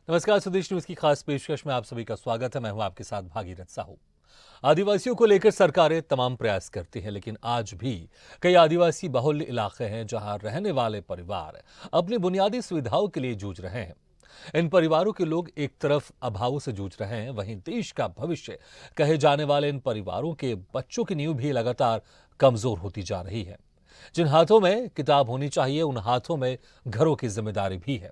नमस्कार, स्वदेश न्यूज की खास पेशकश में आप सभी का स्वागत है। मैं हूं आपके साथ भागीरथ साहू। आदिवासियों को लेकर सरकारें तमाम प्रयास करती हैं, लेकिन आज भी कई आदिवासी बहुल इलाके हैं जहां रहने वाले परिवार अपनी बुनियादी सुविधाओं के लिए जूझ रहे हैं। इन परिवारों के लोग एक तरफ अभावों से जूझ रहे हैं, वहीं देश का भविष्य कहे जाने वाले इन परिवारों के बच्चों की नींव भी लगातार कमजोर होती जा रही है। जिन हाथों में किताब होनी चाहिए, उन हाथों में घरों की जिम्मेदारी भी है।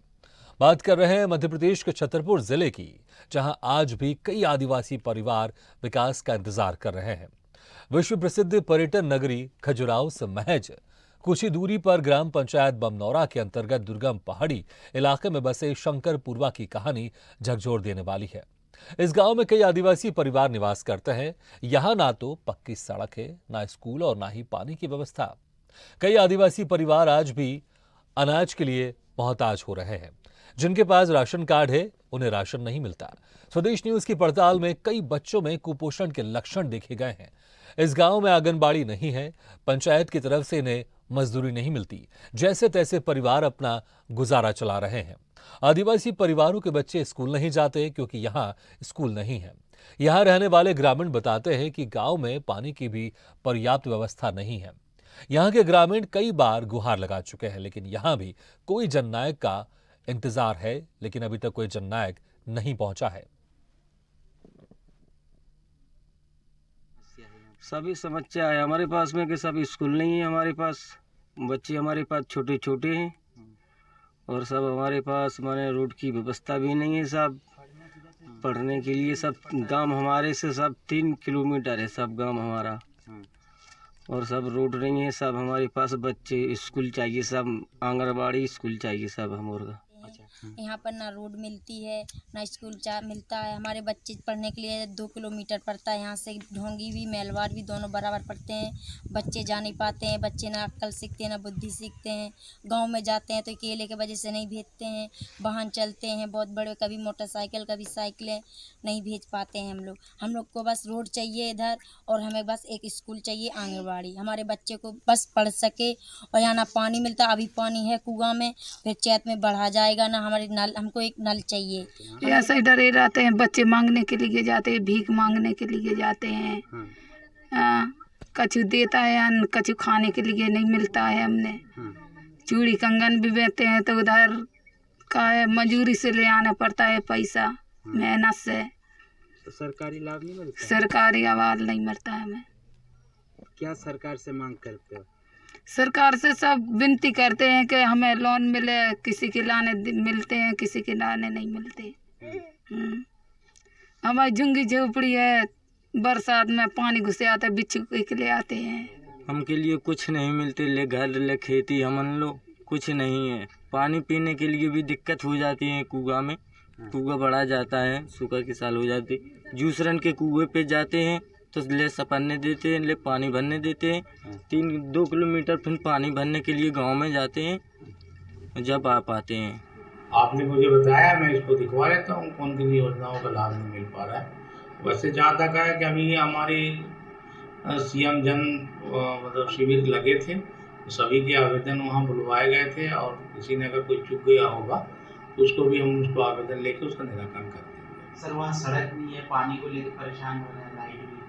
बात कर रहे हैं मध्य प्रदेश के छतरपुर जिले की, जहां आज भी कई आदिवासी परिवार विकास का इंतजार कर रहे हैं। विश्व प्रसिद्ध पर्यटन नगरी खजुराहो से महज कुछ ही दूरी पर ग्राम पंचायत बमनौरा के अंतर्गत दुर्गम पहाड़ी इलाके में बसे शंकरपुरवा की कहानी झकझोर देने वाली है। इस गांव में कई आदिवासी परिवार निवास करते हैं। यहां ना तो पक्की सड़क है, ना स्कूल और ना ही पानी की व्यवस्था। कई आदिवासी परिवार आज भी अनाज के लिए मोहताज हो रहे हैं। जिनके पास राशन कार्ड है, उन्हें राशन नहीं मिलता। स्वदेश न्यूज की पड़ताल में कई बच्चों में कुपोषण के लक्षण देखे गए हैं। इस गांव में आंगनबाड़ी नहीं है, पंचायत की तरफ से इन्हें मजदूरी नहीं मिलती। जैसे तैसे परिवार अपना गुजारा चला रहे हैं। आदिवासी परिवारों के बच्चे स्कूल नहीं जाते क्योंकि यहाँ स्कूल नहीं है। यहाँ रहने वाले ग्रामीण बताते हैं कि गांव में पानी की भी पर्याप्त व्यवस्था नहीं है। यहाँ के ग्रामीण कई बार गुहार लगा चुके हैं, लेकिन यहाँ भी कोई जननायक का इंतजार है, लेकिन अभी तक कोई जननायक नहीं पहुंचा है। सभी समस्या है हमारे पास में कि सब स्कूल नहीं है हमारे पास, बच्चे हमारे पास छोटे छोटे हैं और सब हमारे पास माने रोड की व्यवस्था भी नहीं है। सब पढ़ने के लिए सब गांव हमारे से सब 3 किलोमीटर है सब गांव हमारा, और सब रोड नहीं है। सब हमारे पास बच्चे स्कूल चाहिए, सब आंगनबाड़ी स्कूल चाहिए सब हमारा। यहाँ पर ना रोड मिलती है, ना स्कूल मिलता है। हमारे बच्चे पढ़ने के लिए 2 किलोमीटर पड़ता है। यहाँ से ढोंगी भी मेलवार भी दोनों बराबर पड़ते हैं। बच्चे जा नहीं पाते हैं, बच्चे ना अक्ल सीखते हैं ना बुद्धि सीखते हैं। गांव में जाते हैं तो केले के वजह से नहीं भेजते हैं। वाहन चलते हैं बहुत बड़े, कभी मोटरसाइकिल कभी साइकिलें, नहीं भेज पाते हैं हम लोग को बस रोड चाहिए इधर, और हमें बस एक स्कूल चाहिए, आंगनबाड़ी। हमारे बच्चे को बस पढ़ सके। और यहाँ ना पानी मिलता, अभी पानी है कुआं में, फिर चैत में बढ़ा जाएगा ना। हमारे नल, हमको एक नल चाहिए। ऐसे ही डरे रहते हैं, बच्चे मांगने के लिए जाते हैं, भीख मांगने के लिए जाते हैं। कछु देता है अन्न, कछु खाने के लिए नहीं मिलता है। हमने चूड़ी कंगन भी बेचते हैं तो उधर का है, मजूरी से ले आना पड़ता है पैसा, मेहनत से। तो सरकारी लाभ नहीं मिलता? सरकारी आवाज नहीं मिलता है। हमें क्या सरकार से मांग करते हो? सरकार से सब विनती करते हैं कि हमें लोन मिले, किसी के लाने मिलते हैं, किसी के लाने नहीं मिलते। हमारी झुंगी झोपड़ी है, बरसात में पानी घुसे आता है, बिच्छू के ले आते हैं। हमके लिए कुछ नहीं मिलते, ले घर ले खेती, हमन लोग कुछ नहीं है। पानी पीने के लिए भी दिक्कत हो जाती है। कुआं में कुआं बढ़ा जाता है, सूखा की साल हो जाती। जूसरन के कुएं पे जाते हैं तो ले सपरने देते हैं, ले पानी भरने देते हैं। 2 किलोमीटर फिर पानी भरने के लिए गांव में जाते हैं, जब आ पाते हैं। आपने मुझे बताया, मैं इसको दिखवा लेता हूँ कौन किन योजनाओं का लाभ नहीं मिल पा रहा है। वैसे जहाँ तक है कि अभी हमारी सीएम जन मतलब शिविर लगे थे, सभी के आवेदन वहाँ बुलवाए गए थे, और किसी ने अगर कोई चूक गया होगा तो उसको भी हम उसको आवेदन लेके उसका निराकरण कर देंगे। सर वहाँ सड़क नहीं है, पानी को लेकर परेशान हो रहे हैं, लाइट भी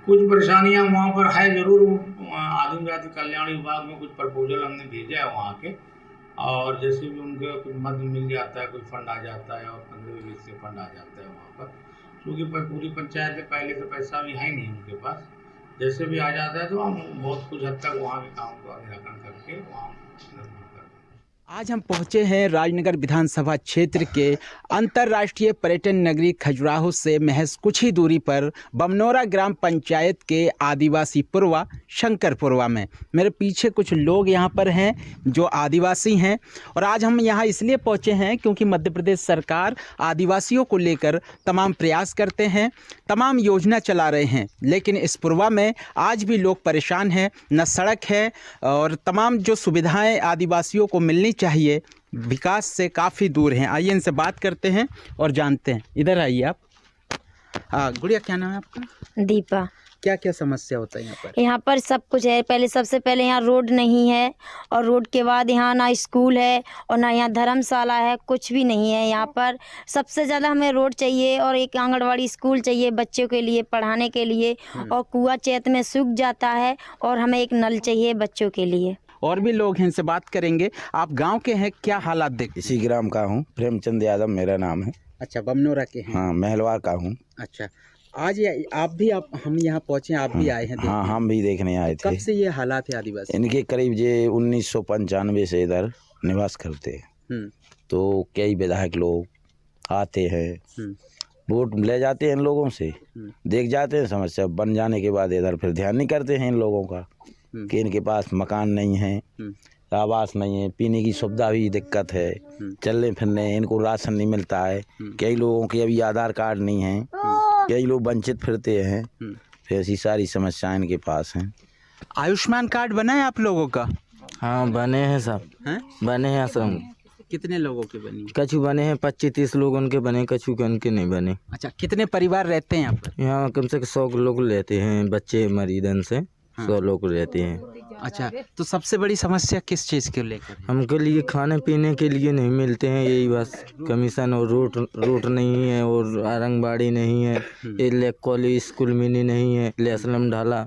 कुछ परेशानियाँ वहाँ पर है जरूर। आदिम जाति कल्याण विभाग में कुछ प्रपोजल हमने भेजा है वहाँ के, और जैसे भी उनके कुछ मद मिल जाता है, कुछ फंड आ जाता है, और 15-20 से फंड आ जाता है वहाँ पर, क्योंकि पूरी पंचायत से पहले से पैसा भी है नहीं उनके पास। जैसे भी आ जाता है तो हम बहुत कुछ हद तक वहाँ के काम को निराकरण करके वहाँ निर्माण करते हैं। आज हम पहुंचे हैं राजनगर विधानसभा क्षेत्र के अंतर्राष्ट्रीय पर्यटन नगरी खजुराहो से महज कुछ ही दूरी पर बमनौरा ग्राम पंचायत के आदिवासी पुरवा शंकरपुरवा में। मेरे पीछे कुछ लोग यहाँ पर हैं जो आदिवासी हैं, और आज हम यहाँ इसलिए पहुँचे हैं क्योंकि मध्य प्रदेश सरकार आदिवासियों को लेकर तमाम प्रयास करते हैं, तमाम योजना चला रहे हैं, लेकिन इस पुरवा में आज भी लोग परेशान हैं। न सड़क है और तमाम जो सुविधाएँ आदिवासियों को मिलनी चाहिए विकास से काफ़ी दूर हैं। आइए इनसे बात करते हैं और जानते हैं। इधर आइए आप। गुड़िया, क्या नाम है आपका? दीपा। क्या क्या समस्या होता है यहाँ पर? यहाँ पर सब कुछ है। पहले सबसे पहले यहाँ रोड नहीं है, और रोड के बाद यहाँ ना स्कूल है और ना यहाँ धर्मशाला है, कुछ भी नहीं है यहाँ पर। सबसे ज़्यादा हमें रोड चाहिए और एक आंगनवाड़ी स्कूल चाहिए बच्चों के लिए पढ़ाने के लिए, और कुआं चैत में सूख जाता है, और हमें एक नल चाहिए बच्चों के लिए। और भी लोग हैं, इनसे बात करेंगे। आप गांव के हैं, क्या हालात देख? इसी ग्राम का हूँ, प्रेमचंद यादव मेरा नाम है। अच्छा, बमनोरा के हैं। हाँ, महलवार का हूँ। अच्छा, आज हम यहाँ पहुँचे, आप भी आए हैं हाँ, हम भी देखने आए थे। कब से ये हालात है आदिवासी? इनके करीब ये 1995 से इधर निवास करते हैं। तो कई विधायक लोग आते हैं, वोट ले जाते हैं इन लोगों से, देख जाते हैं, समस्या बन जाने के बाद इधर फिर ध्यान नहीं करते हैं इन लोगों का कि इनके पास मकान नहीं है, आवास नहीं है, पीने की सुविधा भी दिक्कत है, चलने फिरने इनको राशन नहीं मिलता है, कई लोगों के अभी आधार कार्ड नहीं है, कई लोग वंचित फिरते हैं, फिर ऐसी सारी समस्याएं इनके पास हैं। आयुष्मान कार्ड बना है आप लोगों का? हाँ, बने हैं सब। हैं? बने हैं सब। कितने लोगों के बनी? कछु बने हैं 25-30 लोग उनके बने, कछु के उनके नहीं बने। अच्छा, कितने परिवार रहते हैं यहाँ पर? यहाँ कम से कम 100 लोग रहते हैं, बच्चे मरीदन से 100 लोग रहते हैं। अच्छा, तो सबसे बड़ी समस्या किस चीज़ के लेकर? हमके लिए खाने पीने के लिए नहीं मिलते हैं, यही बस कमीशन, और रोड नहीं है, और आंगनबाड़ी नहीं है, ये कॉलेज स्कूल मिनी नहीं है, लेसलम ढाला,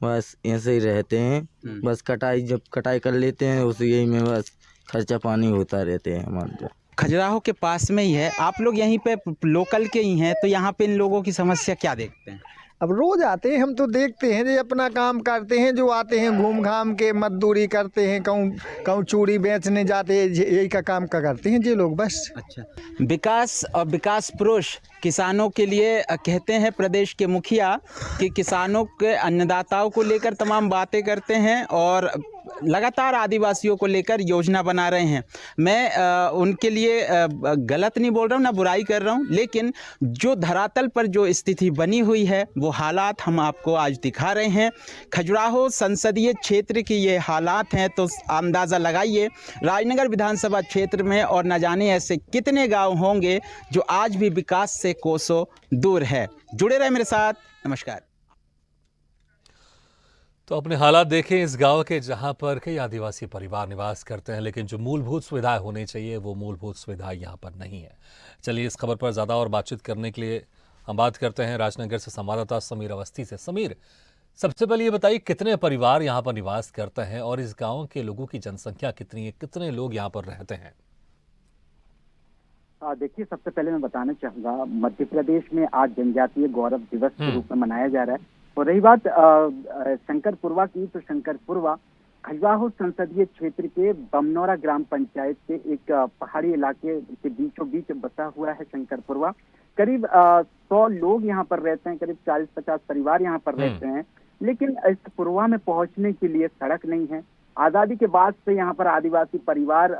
बस ऐसे ही रहते हैं। बस जब कटाई कर लेते हैं उस यही में बस खर्चा पानी होता रहते हैं हमारे। खजुराहो के पास में ही है, आप लोग यहीं पे लोकल के ही हैं, तो यहाँ पे इन लोगों की समस्या क्या देखते हैं? अब रोज आते हैं, हम तो देखते हैं जो अपना काम करते हैं, जो आते हैं घूम घाम के मजदूरी करते हैं, कहूँ चूड़ी बेचने जाते हैं, यही का काम का करते हैं ये लोग बस। अच्छा, विकास और विकास पुरुष किसानों के लिए कहते हैं प्रदेश के मुखिया कि किसानों के अन्नदाताओं को लेकर तमाम बातें करते हैं और लगातार आदिवासियों को लेकर योजना बना रहे हैं। मैं उनके लिए गलत नहीं बोल रहा हूँ, ना बुराई कर रहा हूँ, लेकिन जो धरातल पर जो स्थिति बनी हुई है वो हालात हम आपको आज दिखा रहे हैं। खजुराहो संसदीय क्षेत्र की ये हालात हैं, तो अंदाज़ा लगाइए राजनगर विधानसभा क्षेत्र में और न जाने ऐसे कितने गांव होंगे जो आज भी विकास से कोसों दूर है। जुड़े रहे मेरे साथ, नमस्कार। तो अपने हालात देखें इस गांव के, जहां पर कई आदिवासी परिवार निवास करते हैं, लेकिन जो मूलभूत सुविधाएं होनी चाहिए वो मूलभूत सुविधाएं यहां पर नहीं है। चलिए इस खबर पर ज़्यादा और बातचीत करने के लिए हम बात करते हैं राजनगर से संवाददाता समीर अवस्थी से। समीर, सबसे पहले ये बताइए कितने परिवार यहाँ पर निवास करते हैं और इस गाँव के लोगों की जनसंख्या कितनी है, कितने लोग यहाँ पर रहते हैं? देखिए, सबसे पहले मैं बताना चाहूँगा, मध्य प्रदेश में आज जनजातीय गौरव दिवस के रूप में मनाया जा रहा है। और रही बात शंकरपुरवा की, तो शंकरपुरवा खजुराहो संसदीय क्षेत्र के बमनौरा ग्राम पंचायत के एक पहाड़ी इलाके के बीचों बीच बसा हुआ है शंकरपुरवा। करीब 100 लोग यहाँ पर रहते हैं, करीब 40-50 परिवार यहाँ पर रहते हैं, लेकिन इस पुरवा में पहुँचने के लिए सड़क नहीं है। आज़ादी के बाद से यहाँ पर आदिवासी परिवार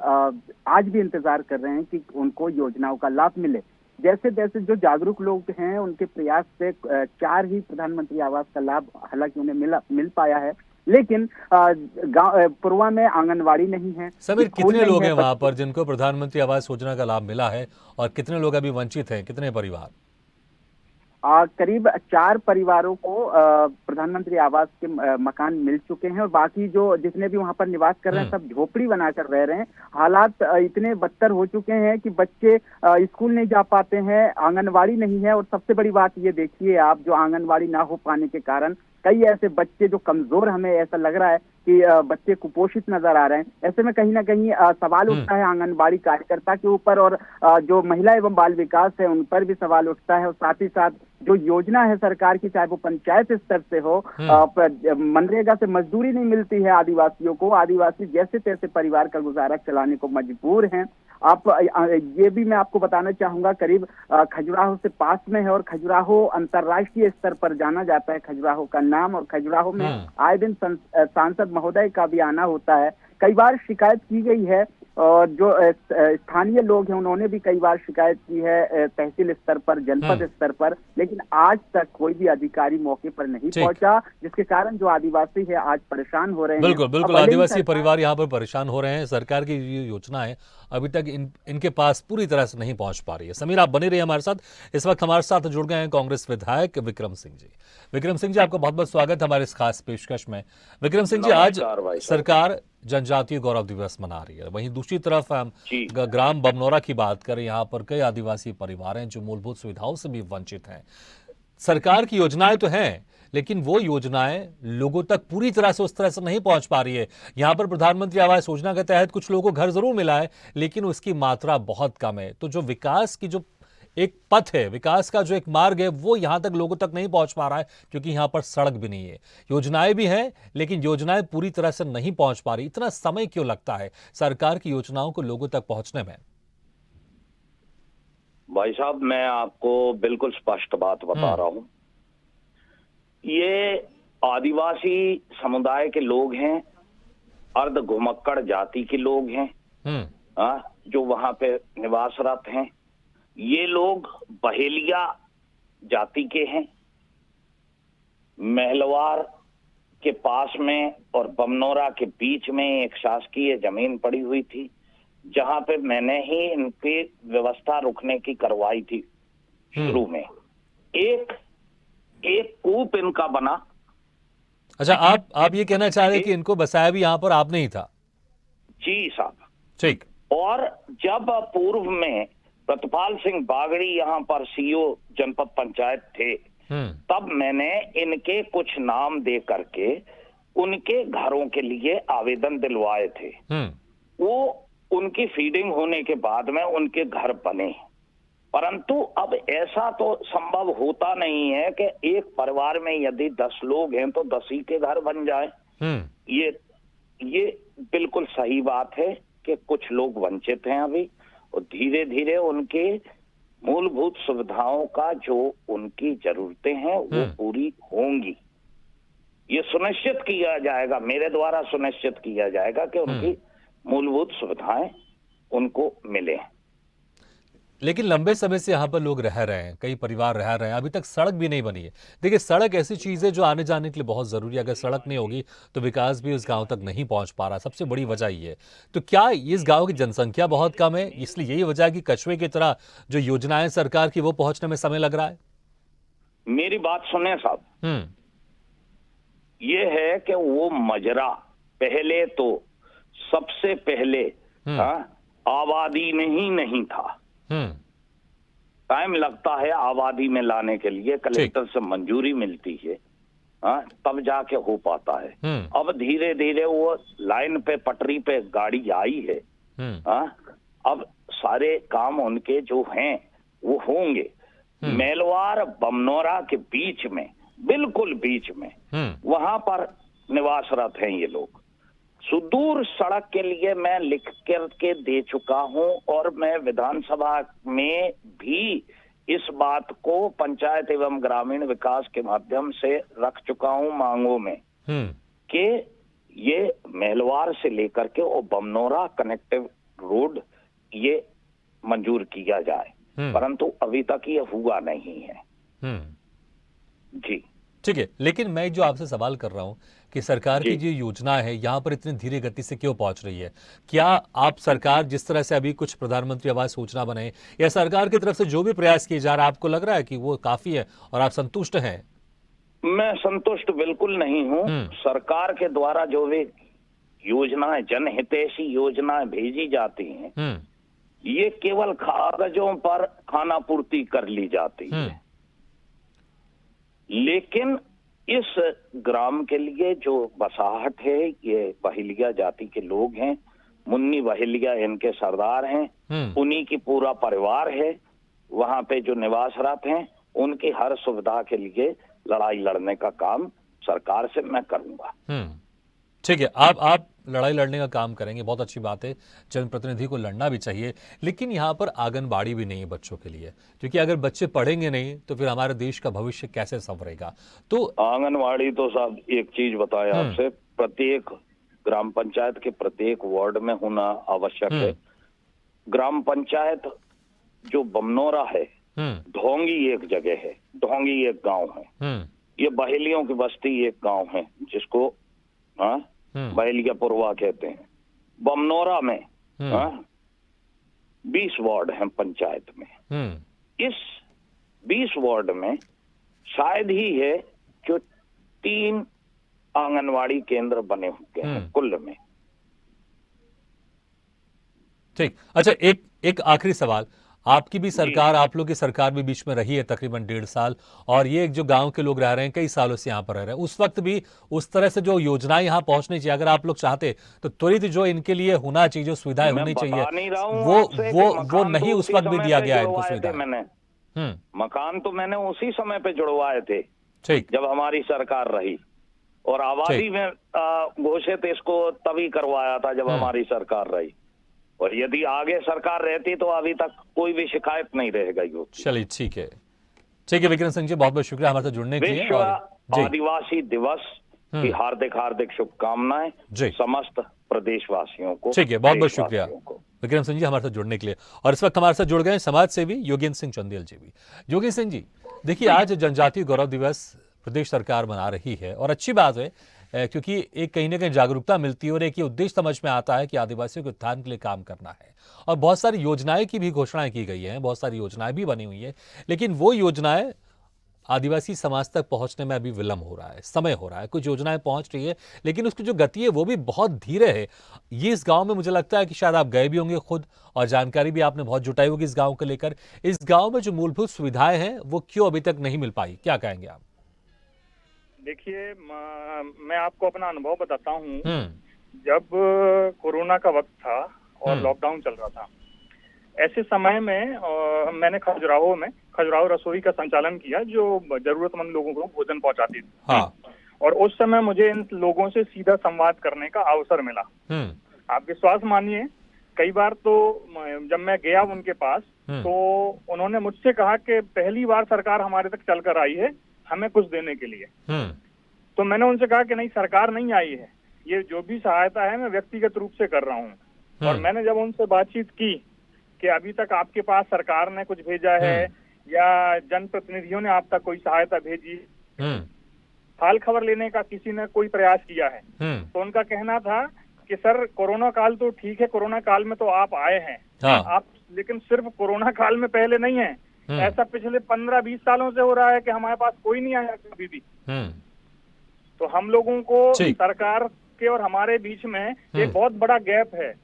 आज भी इंतजार कर रहे हैं कि उनको योजनाओं का लाभ मिले। जैसे जैसे जो जागरूक लोग हैं उनके प्रयास से 4 ही प्रधानमंत्री आवास का लाभ हालांकि उन्हें मिल पाया है, लेकिन पुरवा में आंगनवाड़ी नहीं है। समीर, कितने लोग हैं वहाँ पर जिनको प्रधानमंत्री आवास योजना का लाभ मिला है और कितने लोग अभी वंचित हैं, कितने परिवार? करीब 4 परिवारों को प्रधानमंत्री आवास के मकान मिल चुके हैं, और बाकी जो जितने भी वहां पर निवास कर रहे हैं सब झोपड़ी बनाकर रह रहे हैं। हालात इतने बदतर हो चुके हैं कि बच्चे स्कूल नहीं जा पाते हैं, आंगनवाड़ी नहीं है, और सबसे बड़ी बात ये देखिए आप, जो आंगनवाड़ी ना हो पाने के कारण कई ऐसे बच्चे जो कमजोर, हमें ऐसा लग रहा है कि बच्चे कुपोषित नजर आ रहे हैं। ऐसे में कहीं ना कहीं सवाल उठता है आंगनबाड़ी कार्यकर्ता के ऊपर, और जो महिला एवं बाल विकास है उन पर भी सवाल उठता है। और साथ ही साथ जो योजना है सरकार की, चाहे वो पंचायत स्तर से हो, मनरेगा से मजदूरी नहीं मिलती है आदिवासियों को। आदिवासी जैसे तैसे परिवार का गुजारा चलाने को मजबूर हैं। आप ये भी मैं आपको बताना चाहूंगा, करीब खजुराहो से पास में है और खजुराहो अंतर्राष्ट्रीय स्तर पर जाना जाता है खजुराहो का नाम, और खजुराहो में आए दिन सांसद महोदय का भी आना होता है। कई बार शिकायत की गई है जो स्थानीय लोग हैं उन्होंने भी कई बार शिकायत की है तहसील स्तर पर, जनपद स्तर पर, लेकिन आज तक कोई भी अधिकारी मौके पर नहीं पहुंचा, जिसके कारण जो आदिवासी है आज परेशान हो रहे हैं। बिल्कुल बिल्कुल, आदिवासी परिवार यहाँ पर परेशान हो रहे हैं। सरकार की योजना है अभी तक इनके पास पूरी तरह से नहीं पहुंच पा रही है। समीर, आप बने रहिए हमारे साथ। इस वक्त हमारे साथ जुड़ गए हैं कांग्रेस विधायक विक्रम सिंह जी। विक्रम सिंह जी, आपका बहुत बहुत स्वागत हमारे इस खास पेशकश में। विक्रम सिंह जी, आज सरकार जनजातीय गौरव दिवस मना रही है, वहीं दूसरी तरफ हम ग्राम बमनौरा की बात करें, यहाँ पर कई आदिवासी परिवार हैं जो मूलभूत सुविधाओं से भी वंचित हैं। सरकार की योजनाएं तो हैं, लेकिन वो योजनाएं लोगों तक पूरी तरह से उस तरह से नहीं पहुंच पा रही है। यहाँ पर प्रधानमंत्री आवास योजना के तहत कुछ लोगों को घर जरूर मिला है, लेकिन उसकी मात्रा बहुत कम है। तो जो विकास की जो एक पथ है, विकास का जो एक मार्ग है, वो यहाँ तक लोगों तक नहीं पहुंच पा रहा है, क्योंकि यहाँ पर सड़क भी नहीं है। योजनाएं भी हैं, लेकिन योजनाएं पूरी तरह से नहीं पहुंच पा रही। इतना समय क्यों लगता है सरकार की योजनाओं को लोगों तक पहुंचने में? भाई साहब, मैं आपको बिल्कुल स्पष्ट बात बता रहा हूं। ये आदिवासी समुदाय के लोग हैं, अर्ध घुमक्कड़ जाति के लोग हैं, जो वहां पे निवासरत हैं। ये लोग बहेलिया जाति के हैं। महलवार के पास में और बमनौरा के बीच में एक शासकीय जमीन पड़ी हुई थी, जहां पे मैंने ही इनकी व्यवस्था रुकने की करवाई थी। शुरू में एक कूप इनका बना। अच्छा, आप ये कहना चाह रहे हैं कि इनको बसाया भी यहाँ पर आपने ही था? जी साहब, ठीक। और जब पूर्व में प्रतिपाल सिंह बागड़ी यहाँ पर सीईओ जनपद पंचायत थे, तब मैंने इनके कुछ नाम दे करके उनके घरों के लिए आवेदन दिलवाए थे। वो उनकी फीडिंग होने के बाद में उनके घर बने, परंतु अब ऐसा तो संभव होता नहीं है कि एक परिवार में यदि 10 लोग हैं तो 10 ही के घर बन जाए। ये बिल्कुल सही बात है कि कुछ लोग वंचित हैं अभी, और धीरे धीरे उनके मूलभूत सुविधाओं का जो उनकी जरूरतें हैं वो पूरी होंगी। ये सुनिश्चित किया जाएगा, मेरे द्वारा सुनिश्चित किया जाएगा कि उनकी मूलभूत सुविधाएं उनको मिले। लेकिन लंबे समय से यहाँ पर लोग रह रहे हैं, कई परिवार रह रहे हैं, अभी तक सड़क भी नहीं बनी है। देखिए, सड़क ऐसी चीज है जो आने जाने के लिए बहुत जरूरी है। अगर सड़क नहीं होगी तो विकास भी उस गांव तक नहीं पहुंच पा रहा। सबसे बड़ी वजह ये है। तो क्या इस गांव की जनसंख्या बहुत कम है, इसलिए यही वजह है कि कछुए की तरह जो योजनाएं सरकार की वो पहुंचने में समय लग रहा है? मेरी बात सुने साहब, ये है कि वो मजरा पहले तो सबसे पहले आबादी में ही नहीं था। टाइम लगता है आबादी में लाने के लिए, कलेक्टर से मंजूरी मिलती है, तब जाके हो पाता है। अब धीरे धीरे वो लाइन पे, पटरी पे गाड़ी आई है। अब सारे काम उनके जो हैं वो होंगे। मेलवार बमनौरा के बीच में, बिल्कुल बीच में, वहां पर निवासरत हैं ये लोग। सुदूर सड़क के लिए मैं लिख करके दे चुका हूं, और मैं विधानसभा में भी इस बात को पंचायत एवं ग्रामीण विकास के माध्यम से रख चुका हूं मांगों में कि ये महलवार से लेकर के और बमनौरा कनेक्टिव रोड ये मंजूर किया जाए, परंतु अभी तक ये हुआ नहीं है। जी ठीक है, लेकिन मैं जो आपसे सवाल कर रहा हूँ कि सरकार की जो योजना है यहाँ पर इतनी धीरे गति से क्यों पहुंच रही है? क्या आप सरकार जिस तरह से अभी कुछ प्रधानमंत्री आवास योजना बनाए, या सरकार की तरफ से जो भी प्रयास किए जा रहा है, आपको लग रहा है कि वो काफी है और आप संतुष्ट हैं? मैं संतुष्ट बिल्कुल नहीं हूँ। सरकार के द्वारा जो भी योजनाएं, जनहितैषी योजनाएं भेजी जाती हैं, ये केवल कागजों पर खाना पूर्ति कर ली जाती है। लेकिन इस ग्राम के लिए जो बसाहट है, ये बहेलिया जाति के लोग हैं। मुन्नी बहेलिया इनके सरदार हैं, उन्हीं की पूरा परिवार है। वहां पे जो निवासरत हैं, उनकी हर सुविधा के लिए लड़ाई लड़ने का काम सरकार से मैं करूंगा। ठीक है, आप लड़ाई लड़ने का काम करेंगे, बहुत अच्छी बात है। जनप्रतिनिधि को लड़ना भी चाहिए, लेकिन यहाँ पर आंगनबाड़ी भी नहीं है बच्चों के लिए, क्योंकि अगर बच्चे पढ़ेंगे नहीं तो फिर हमारे देश का भविष्य कैसे संवरेगा? तो आंगनबाड़ी तो साहब एक चीज बताया आपसे, प्रत्येक ग्राम पंचायत के प्रत्येक वार्ड में होना आवश्यक है। ग्राम पंचायत जो बमनौरा है, ढोंगी एक जगह है, ढोंगी एक गांव है, ये बहेलियों की बस्ती एक गांव है जिसको बहेलिया पुरवा कहते हैं। बमनौरा में 20 वार्ड हैं पंचायत में। इस 20 वार्ड में शायद ही है जो 3 आंगनवाड़ी केंद्र बने हुए हैं कुल में। ठीक, अच्छा एक आखिरी सवाल, आपकी भी सरकार, आप लोग की सरकार भी बीच में रही है तकरीबन 1.5 साल, और ये जो गांव के लोग रह रहे हैं कई सालों से यहाँ पर रह रहे हैं, उस वक्त भी उस तरह से जो योजनाएं यहाँ पहुंचनी चाहिए, अगर आप लोग चाहते तो त्वरित जो इनके लिए होना चाहिए, जो सुविधाएं होनी चाहिए, वो नहीं उस वक्त भी दिया गया है इनको सुविधा। मैंने मकान तो मैंने उसी समय पे जुड़वाए थे जब हमारी सरकार रही, और आबादी में घोषित इसको तभी करवाया था जब हमारी सरकार रही, और यदि आगे सरकार रहती तो अभी तक कोई भी शिकायत नहीं रह गई होती। चलिए ठीक है विक्रम सिंह जी, बहुत बहुत शुक्रिया हमारे साथ जुड़ने के लिए। विश्व आदिवासी दिवस की हार्दिक शुभकामनाएं समस्त प्रदेशवासियों को। ठीक है, बहुत बहुत शुक्रिया विक्रम सिंह जी हमारे साथ जुड़ने के लिए। और इस वक्त हमारे साथ जुड़ गए समाज सेवी योगेंद्र सिंह चंदेल जी भी। योगेंद्र सिंह जी, देखिए आज जनजातीय गौरव दिवस प्रदेश सरकार मना रही है, और अच्छी बात है क्योंकि एक कहीं ना कहीं जागरूकता मिलती है, और एक ये उद्देश्य समझ में आता है कि आदिवासियों के उत्थान के लिए काम करना है, और बहुत सारी योजनाएं की भी घोषणाएं की गई हैं, बहुत सारी योजनाएं भी बनी हुई है, लेकिन वो योजनाएं आदिवासी समाज तक पहुंचने में अभी विलंब हो रहा है, समय हो रहा है। कुछ योजनाएं पहुंच रही है लेकिन उसकी जो गति है वो भी बहुत धीरे है। ये इस गांव में मुझे लगता है कि शायद आप गए भी होंगे खुद, और जानकारी भी आपने बहुत जुटाई होगी इस गांव को लेकर। इस गांव में जो मूलभूत सुविधाएं हैं वो क्यों अभी तक नहीं मिल पाई, क्या कहेंगे आप? देखिए, मैं आपको अपना अनुभव बताता हूँ। जब कोरोना का वक्त था और लॉकडाउन चल रहा था, ऐसे समय में मैंने खजुराहो रसोई का संचालन किया जो जरूरतमंद लोगों को भोजन पहुंचाती थी। और उस समय मुझे इन लोगों से सीधा संवाद करने का अवसर मिला। आप विश्वास मानिए, कई बार तो जब मैं गया उनके पास तो उन्होंने मुझसे कहा कि पहली बार सरकार हमारे तक चल कर आई है हमें कुछ देने के लिए। तो मैंने उनसे कहा कि नहीं, सरकार नहीं आई है, ये जो भी सहायता है मैं व्यक्तिगत रूप से कर रहा हूँ। और मैंने जब उनसे बातचीत की कि अभी तक आपके पास सरकार ने कुछ भेजा है या जनप्रतिनिधियों ने आप तक कोई सहायता भेजी, हाल खबर लेने का किसी ने कोई प्रयास किया है, तो उनका कहना था कि सर कोरोना काल तो ठीक है, कोरोना काल में तो आप आए हैं, आप लेकिन सिर्फ कोरोना काल में पहले नहीं है, ऐसा पिछले 15-20 सालों से हो रहा है कि हमारे पास कोई नहीं आया कभी भी। तो हम लोगों को सरकार के और हमारे बीच में एक बहुत बड़ा गैप है।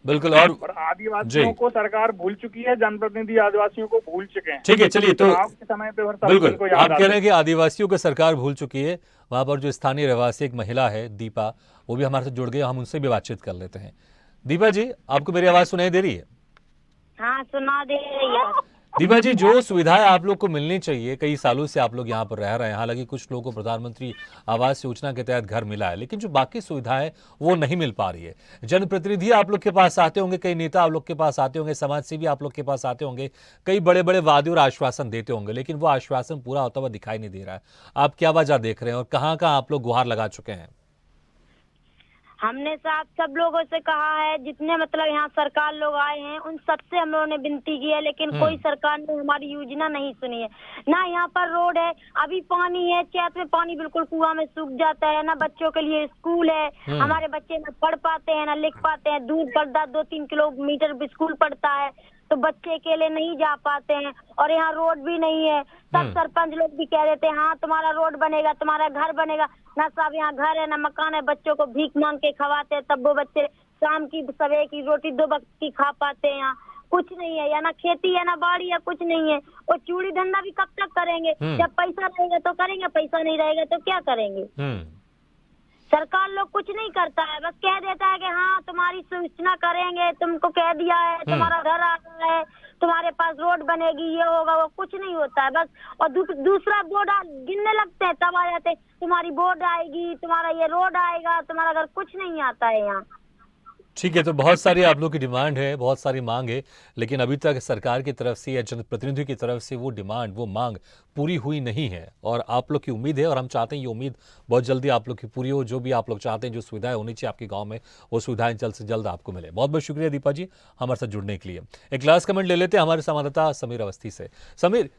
बिल्कुल, और आदिवासियों को सरकार भूल चुकी है, जनप्रतिनिधि आदिवासियों को भूल चुके हैं। ठीक है, चलिए तो के समय पे बिल्कुल आप कह रहे हैं कि आदिवासियों को सरकार भूल चुकी है। वहां पर जो स्थानीय रहवासी एक महिला है दीपा, वो भी हमारे साथ जुड़ गई, हम उनसे भी बातचीत कर लेते हैं। दीपा जी, आपको मेरी आवाज सुनाई दे रही है? हाँ, सुना दे रही है। दीपा जी, जो सुविधाएं आप लोग को मिलनी चाहिए, कई सालों से आप लोग यहाँ पर रह रहे हैं, हालांकि कुछ लोगों को प्रधानमंत्री आवास योजना के तहत घर मिला है, लेकिन जो बाकी सुविधाएं वो नहीं मिल पा रही है। जनप्रतिनिधि आप लोग के पास आते होंगे, कई नेता आप लोग के पास आते होंगे, समाज सेवी आप लोग के पास आते होंगे, कई बड़े बड़े वादे और आश्वासन देते होंगे, लेकिन वो आश्वासन पूरा होता हुआ दिखाई नहीं दे रहा है। आप क्या वजह देख रहे हैं और कहाँ कहाँ आप लोग गुहार लगा चुके हैं? हमने सब लोगों से कहा है, जितने मतलब यहाँ सरकार लोग आए हैं उन सबसे हम लोगों ने विनती की है, लेकिन कोई सरकार ने हमारी योजना नहीं सुनी है। ना यहाँ पर रोड है, अभी पानी है, चैत में पानी बिल्कुल कुआं में सूख जाता है, ना बच्चों के लिए स्कूल है, हमारे बच्चे न पढ़ पाते हैं ना लिख पाते हैं, दूर पड़ता 2-3 किलोमीटर स्कूल पड़ता है, तो बच्चे अकेले नहीं जा पाते हैं, और यहाँ रोड भी नहीं है। सब सरपंच लोग भी कह देते हैं हाँ तुम्हारा रोड बनेगा, तुम्हारा घर बनेगा, ना सब यहाँ घर है ना मकान है, बच्चों को भीख मांग के खवाते हैं, तब वो बच्चे शाम की सवेरे की रोटी 2 वक्त की खा पाते हैं। यहाँ कुछ नहीं है, या ना खेती है ना बाड़ी है, कुछ नहीं है। और चूड़ी धंधा भी कब तक करेंगे? जब पैसा रहेगा तो करेंगे, पैसा नहीं रहेगा तो क्या करेंगे? सरकार लोग कुछ नहीं करता है, बस कह देता है कि हाँ तुम्हारी सूचना करेंगे, तुमको कह दिया है, तुम्हारा घर आ रहा है, तुम्हारे पास रोड बनेगी, ये होगा, वो कुछ नहीं होता है बस। और दूसरा बोर्ड गिनने लगते हैं, तब आ जाते हैं तुम्हारी बोर्ड आएगी, तुम्हारा ये रोड आएगा, तुम्हारा घर, कुछ नहीं आता है यहाँ। ठीक है, तो बहुत सारी आप लोग की डिमांड है, बहुत सारी मांग है, लेकिन अभी तक सरकार की तरफ से या जनप्रतिनिधियों की तरफ से वो डिमांड, वो मांग पूरी हुई नहीं है। और आप लोग की उम्मीद है, और हम चाहते हैं ये उम्मीद बहुत जल्दी आप लोग की पूरी हो। जो भी आप लोग चाहते हैं, जो सुविधाएं होनी चाहिए आपके गांव में, वो सुविधाएं जल्द से जल्द आपको मिले। बहुत बहुत शुक्रिया दीपा जी हमारे साथ जुड़ने के लिए। एक लास्ट कमेंट ले लेते हैं हमारे संवाददाता समीर अवस्थी से। समीर,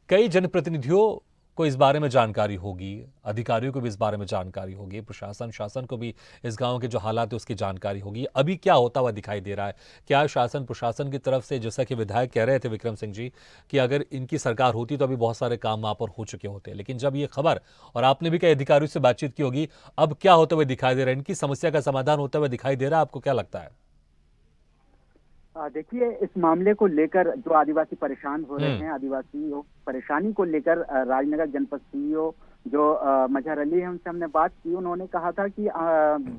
कई जनप्रतिनिधियों को इस बारे में जानकारी होगी, अधिकारियों को भी इस बारे में जानकारी होगी, प्रशासन शासन को भी इस गांव के जो हालात है उसकी जानकारी होगी। अभी क्या होता हुआ दिखाई दे रहा है? क्या शासन प्रशासन की तरफ से, जैसा कि विधायक कह रहे थे विक्रम सिंह जी, कि अगर इनकी सरकार होती तो अभी बहुत सारे काम वहां पर हो चुके होते, लेकिन जब ये खबर, और आपने भी कई अधिकारियों से बातचीत की होगी, अब क्या होते हुए दिखाई दे रहा है? इनकी समस्या का समाधान होता हुआ दिखाई दे रहा है? आपको क्या लगता है? देखिए, इस मामले को लेकर जो आदिवासी परेशान हो रहे हैं, आदिवासी परेशानी को लेकर राजनगर जनपद सीईओ जो मजहर अली है, उनसे हमने बात की। उन्होंने कहा था कि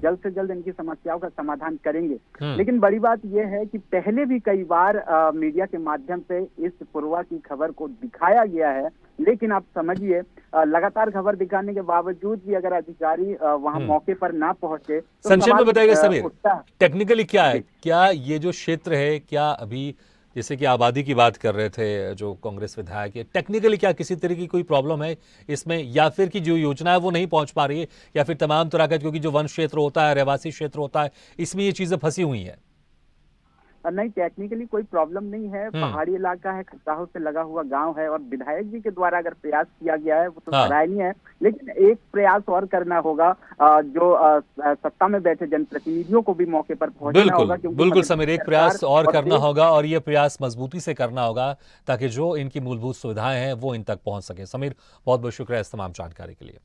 जल्द से जल्द इनकी समस्याओं का समाधान करेंगे। लेकिन बड़ी बात यह है कि पहले भी कई बार मीडिया के माध्यम से इस पुरवा की खबर को दिखाया गया है, लेकिन आप समझिए लगातार खबर दिखाने के बावजूद भी अगर अधिकारी वहां मौके पर ना पहुंचे तो संक्षेप में बताइएगा समीर, उठता। टेक्निकली क्या है? क्या ये जो क्षेत्र है, क्या अभी जैसे कि आबादी की बात कर रहे थे जो कांग्रेस विधायक है, टेक्निकली क्या किसी तरह की कोई प्रॉब्लम है इसमें, या फिर कि जो योजना है वो नहीं पहुंच पा रही है, या फिर तमाम तरह का, क्योंकि जो वन क्षेत्र होता है, रहवासी क्षेत्र होता है, इसमें ये चीजें फंसी हुई हैं? नहीं, टेक्निकली कोई प्रॉब्लम नहीं है। पहाड़ी इलाका है, खजुराहो से लगा हुआ गांव है, और विधायक जी के द्वारा अगर प्रयास किया गया है वो तो सराहनीय है। लेकिन एक प्रयास और करना होगा, जो सत्ता में बैठे जनप्रतिनिधियों को भी मौके पर पहुंचना होगा। बिल्कुल समीर, एक प्रयास और करना होगा, और ये प्रयास मजबूती से करना होगा ताकि जो इनकी मूलभूत सुविधाएं हैं वो इन तक पहुंच सके। समीर, बहुत बहुत शुक्रिया इस तमाम जानकारी के लिए।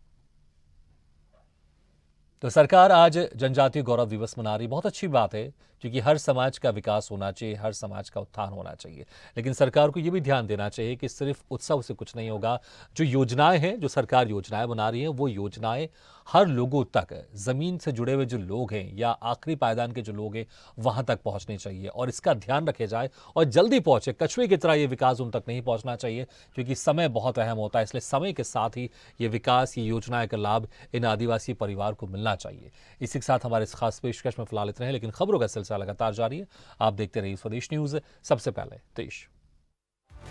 तो सरकार आज जनजातीय गौरव दिवस मना रही, बहुत अच्छी बात है, क्योंकि हर समाज का विकास होना चाहिए, हर समाज का उत्थान होना चाहिए। लेकिन सरकार को यह भी ध्यान देना चाहिए कि सिर्फ उत्सव से कुछ नहीं होगा। जो योजनाएं हैं, जो सरकार योजनाएं बना रही है, वो योजनाएं हर लोगों तक, जमीन से जुड़े हुए जो लोग हैं या आखिरी पायदान के जो लोग हैं, वहां तक पहुंचनी चाहिए, और इसका ध्यान रखे जाए और जल्दी पहुंचे। कछुए की तरह ये विकास उन तक नहीं पहुंचना चाहिए, क्योंकि समय बहुत अहम होता है। इसलिए समय के साथ ही ये विकास, ये योजनाएं का लाभ इन आदिवासी परिवार को मिलना चाहिए। इसी के साथ हमारे इस खास पेशकश में फिलहाल इतना है, लेकिन खबरों का सिलसिला लगातार जारी है। आप देखते रहिए स्वदेश न्यूज, सबसे पहले देश।